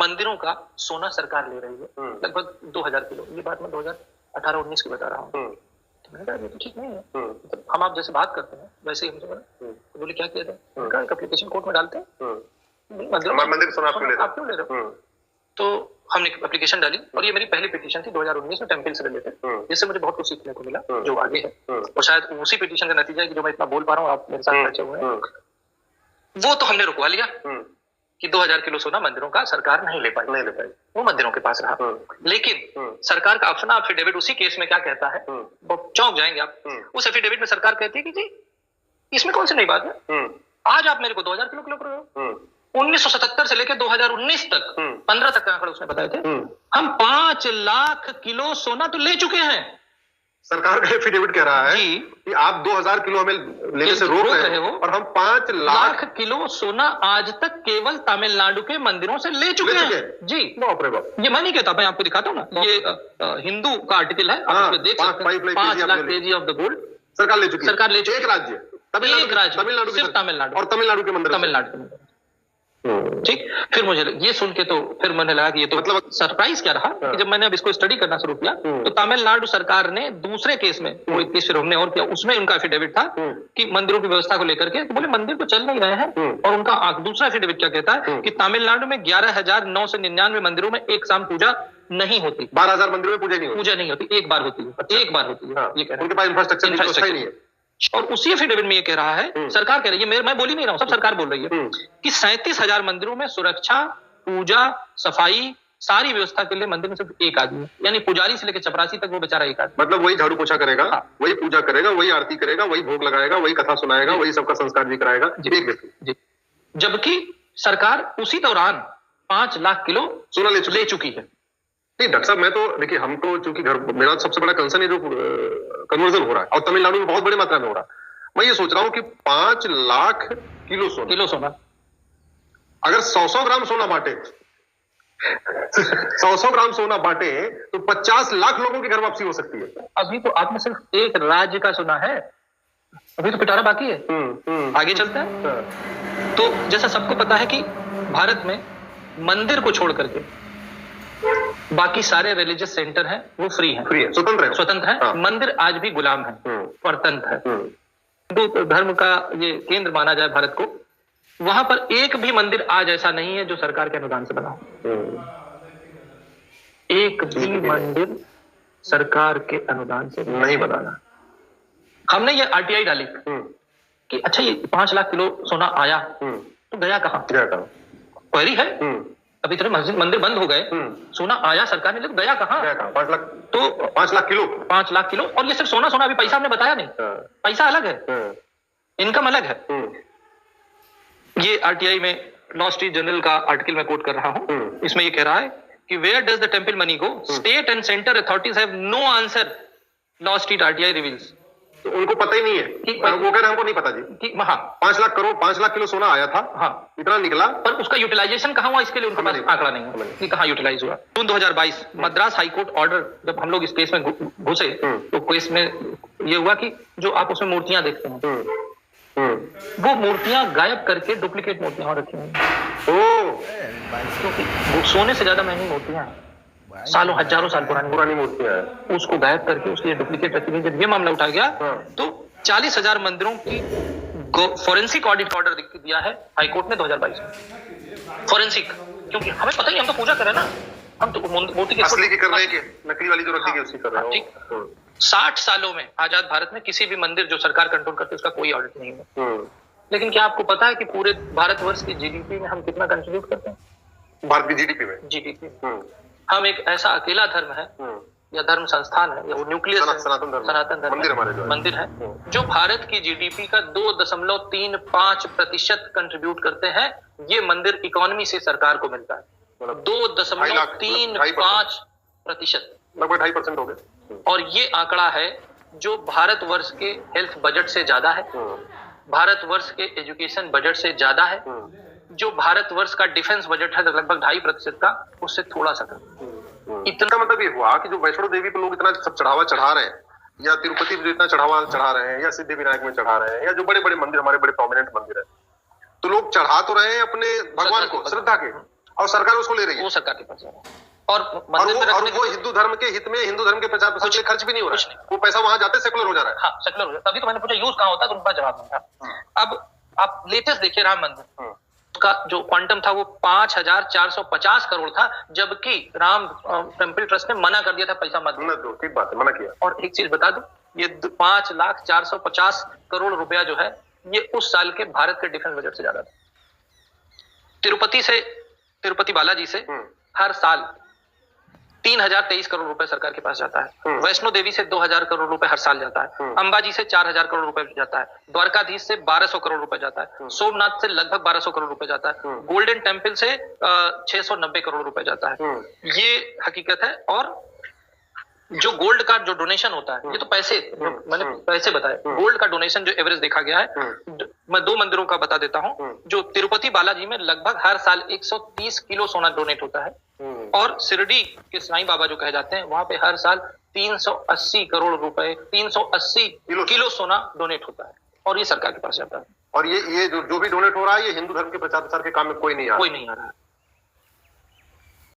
मंदिरों का सोना सरकार ले रही है लगभग 2000 किलो। ये बात मैं 2018-19 की बता रहा हूँ। तो मैंने कहा ये तो ठीक नहीं है। तो हम आप जैसे बात करते हैं वैसे ही हमसे बोला, तो बोले क्या किया जाए? एप्लीकेशन कोर्ट में डालते हैं, मंदिर सोना आप क्यों ले रहे हो? तो हमने एप्लीकेशन डाली और ये मेरी पहली पिटीशन थी 2019 में टेम्पल से रिलेटेड, जिससे मुझे बहुत कुछ सीखने को मिला जो आगे है। और शायद उसी पिटीशन का नतीजा है कि जो मैं इतना बोल पा रहा हूँ, आप मेरे साथ बैठे हुए हैं। वो तो हमने रुकवा लिया कि 2000 किलो सोना मंदिरों का सरकार नहीं ले पाई, वो मंदिरों के पास रहा। लेकिन सरकार का अपना एफिडेविट उसी केस में क्या कहता है, चौंक जाएंगे आप। उस एफिडेविट में सरकार कहती है कि जी इसमें कौन सी नई बात है, आज आप मेरे को 2000 किलो कर रहे हो। 1977 से लेकर 2019 तक 15 तक का आंकड़ा उसने बताए थे, हम 5 लाख किलो सोना तो ले चुके हैं। सरकार का एफिडेविट कह रहा है कि आप 2000 किलो हमें लेने से रोक रहे हो और हम 5 लाख किलो सोना आज तक केवल तमिलनाडु के मंदिरों से ले चुके हैं। जी बाप रे बाप, ये मैं नहीं कहता, मैं आपको दिखाता हूँ ना, ये हिंदू का आर्टिकल है, आप देख सकते हैं। 5 lakh KG of the gold सरकार ले चुकी है। सरकार ले चुकी है। एक राज्य तमिलनाडु, सिर्फ तमिलनाडु और तमिलनाडु के मंदिर, तमिलनाडु के मंदिर। ठीक, फिर मुझे ये सुन के तो फिर मैंने लगा कि ये तो मतलब सरप्राइज क्या रहा कि जब मैंने अब इसको स्टडी करना शुरू किया तो तमिलनाडु सरकार ने दूसरे केस में, वो एक केस फिर हमने और किया, उसमें उनका एफिडेविट था कि मंदिरों की व्यवस्था को लेकर के, तो बोले मंदिर तो चल नहीं रहे हैं। और उनका दूसरा एफिडेविट क्या कहता है कि तमिलनाडु में 11,999 मंदिरों में एक शाम पूजा नहीं होती। 12,000 मंदिरों में पूजा नहीं होती, एक बार होती है, एक बार होती है। ये कह रहे हैं उनके पास इंफ्रास्ट्रक्चर नहीं है। और उसी एफिडेविट में ये कह रहा है, सरकार कह रही है, मैं बोल ही नहीं रहा हूं, सब सरकार बोल रही है कि 37,000 मंदिरों में सुरक्षा, पूजा, सफाई, सारी व्यवस्था के लिए मंदिर में सिर्फ एक आदमी है, यानी पुजारी से लेकर चपरासी तक वो बेचारा एक आदमी। मतलब वही झाड़ू पोछा करेगा, वही पूजा करेगा, वही आरती करेगा, वही भोग लगाएगा, वही कथा सुनाएगा, वही सबका संस्कार भी कराएगा। जबकि सरकार उसी दौरान 5 लाख किलो सोना ले चुकी है। नहीं डॉक्टर साहब, मैं तो देखिए, हम तो चूंकि घर, मेरा सबसे बड़ा कंसर्न है जो कन्वर्जन हो रहा है और तमिलनाडु में बहुत बड़ी मात्रा में हो रहा है। मैं ये सोच रहा हूँ कि 5 लाख किलो सोना अगर 100 ग्राम सोना बांटे 100 ग्राम सोना बांटे तो 50 लाख लोगों की घर वापसी हो सकती है। अभी तो आपने सिर्फ एक राज्य का सुना है, अभी तो पिटारा बाकी है। आगे चलते हैं। तो जैसा सबको पता है कि भारत में मंदिर को छोड़ करके बाकी सारे रिलीजियस सेंटर हैं वो फ्री हैं, स्वतंत्र हैं। हाँ। मंदिर आज भी गुलाम है, परतंत्र है। हिंदू धर्म का ये केंद्र माना जाए भारत को, वहां पर एक भी मंदिर आज ऐसा नहीं है जो सरकार के अनुदान से बना हो। एक भी मंदिर सरकार के अनुदान से नहीं बनाना। हमने ये आरटीआई डाली कि अच्छा ये 5 लाख किलो सोना आया तो गया कहां? क्वेरी है। अभी इतने मंदिर बंद हो गए, सोना आया सरकार ने, लेकिन गया कहां? 5 लाख, तो 5 लाख किलो 5 लाख किलो। और ये सिर्फ सोना अभी पैसा हमने बताया नहीं, पैसा अलग है, इनकम अलग है। ये आरटीआई में लॉ स्ट्रीट जर्नल का आर्टिकल मैं कोट कर रहा हूं, इसमें ये कह रहा है कि where does the temple money go, state and centre authorities have no answer, law street RTI reveals. तो उनको पता ही नहीं है कि वो कह रहे हमको नहीं पता जी कि हाँ 5 लाख किलो सोना आया था, हाँ इतना निकला, पर उसका यूटिलाइजेशन कहाँ हुआ इसके लिए उनके पास आंकड़ा नहीं है कि कहाँ यूटिलाइज हुआ। जून 2022 मद्रास हाईकोर्ट ऑर्डर, जब हम लोग इस केस में घुसे तो केस में ये हुआ कि जो आप उसमें मूर्तियां देखते हैं वो मूर्तियां गायब करके डुप्लीकेट मूर्तियां रखी हुई, क्योंकि सोने से ज्यादा महंगी मूर्तियां हैं, सालों हजारों साल पुरानी मूर्तियां हैं, उसको गायब करके उसकी डुप्लीकेट रखी हुई। जब ये मामला उठा गया तो 40,000 मंदिरों की फॉरेंसिक ऑडिट ऑर्डर दिया है हाईकोर्ट ने 2022 में। फॉरेंसिक, क्योंकि हमें पता ही, हम तो पूजा कर रहे हैं ना, हम तो मूर्ति की असली की कर रहे हैं, नकली वाली जो रख दी उसकी कर रहे हैं। ठीक, 60 सालों में आजाद भारत में किसी भी मंदिर जो सरकार कंट्रोल करती है उसका कोई ऑडिट नहीं हुआ। लेकिन क्या आपको पता है कि पूरे भारतवर्ष की जीडीपी में हम कितना कंट्रीब्यूट करते हैं? भारत की जीडीपी हम एक ऐसा अकेला धर्म है या धर्म संस्थान है या वो न्यूक्लियस सनातन धर्म मंदिर है जो भारत की जीडीपी का 2.35% कंट्रीब्यूट करते हैं। ये मंदिर इकोनॉमी से सरकार को मिलता है 2.35%, लगभग 2.5% हो गए। और ये आंकड़ा है जो भारतवर्ष के हेल्थ बजट से ज्यादा है, भारतवर्ष के एजुकेशन बजट से ज्यादा है, जो भारतवर्ष का डिफेंस बजट है लगभग 2.5% का, उससे थोड़ा सा इतना। मतलब ये हुआ कि जो वैष्णो देवी पे लोग इतना सब चढ़ावा चढ़ा रहे हैं, या तिरुपति पे इतना चढ़ावा चढ़ा रहे हैं, या सिद्धि विनायक में चढ़ा रहे हैं, या जो बड़े बड़े मंदिर, हमारे बड़े प्रोमिनेंट मंदिर है, तो लोग चढ़ा तो रहे हैं अपने भगवान को श्रद्धा के, और सरकार उसको ले रही है, वो सरकार के पास जा रहा है। और वो हिंदू धर्म के हित में, हिंदू धर्म के प्रचार प्रसार के खर्च भी नहीं हो रहा है, वो पैसा वहां जाते सेकुलर हो जा रहा है। हाँ, सेकुलर हो जाता है। तभी तो मैंने पूछा यूज कहाँ होता है, तो उनका जवाब नहीं था। अब आप लेटेस्ट देखिए राम मंदिर का जो क्वांटम था वो 5,450 करोड़ था, जबकि राम टेम्पल ट्रस्ट ने मना कर दिया था पैसा मत दो। ठीक बात है, मना किया। और एक चीज बता दूं, ये 5,450 करोड़ रुपया जो है ये उस साल के भारत के डिफेंस बजट से ज्यादा था। तिरुपति बालाजी से हर साल 3,023 करोड़ रुपए सरकार के पास जाता है। वैष्णो देवी से 2,000 करोड़ रुपए हर साल जाता है। अंबाजी से 4,000 करोड़ रुपए जाता है। द्वारकाधीश से 1,200 करोड़ रुपए जाता है। सोमनाथ से लगभग 1,200 करोड़ रुपए जाता है। गोल्डन टेम्पल से 690 करोड़ रुपए जाता है। ये हकीकत है। और जो गोल्ड का जो डोनेशन होता है, ये तो पैसे मैंने पैसे बताए, गोल्ड का डोनेशन जो एवरेज देखा गया है, मैं 2 मंदिरों का बता देता हूं। जो तिरुपति बालाजी में लगभग हर साल 130 किलो सोना डोनेट होता है, और शिरडी के साईं बाबा जो कहे जाते हैं वहां पे हर साल 380 करोड़ रुपए 380 किलो सोना डोनेट होता है, और ये सरकार के पास जाता है। और ये जो भी डोनेट हो रहा है, ये हिंदू धर्म के प्रचार प्रसार के काम में कोई नहीं आ रहा है।